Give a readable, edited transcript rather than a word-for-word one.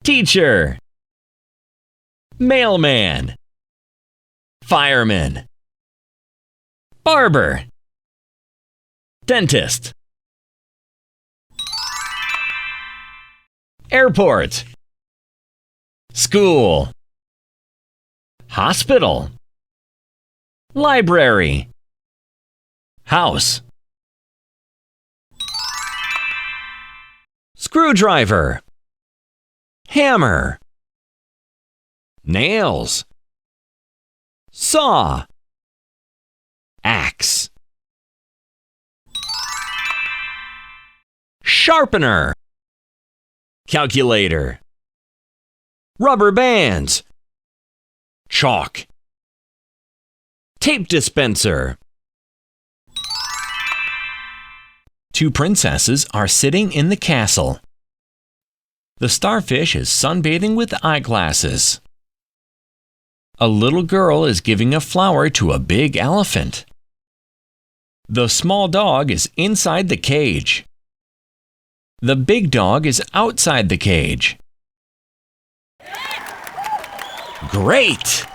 Teacher. Mailman. Fireman. Barber. Dentist. Airport. School. Hospital. Library. House. Screwdriver. Hammer. Nails. Saw. Axe. Sharpener. Calculator. Rubber bands. Chalk. Tape dispenser. Two princesses are sitting in the castle. The starfish is sunbathing with eyeglasses. A little girl is giving a flower to a big elephant. The small dog is inside the cage. The big dog is outside the cage. Great!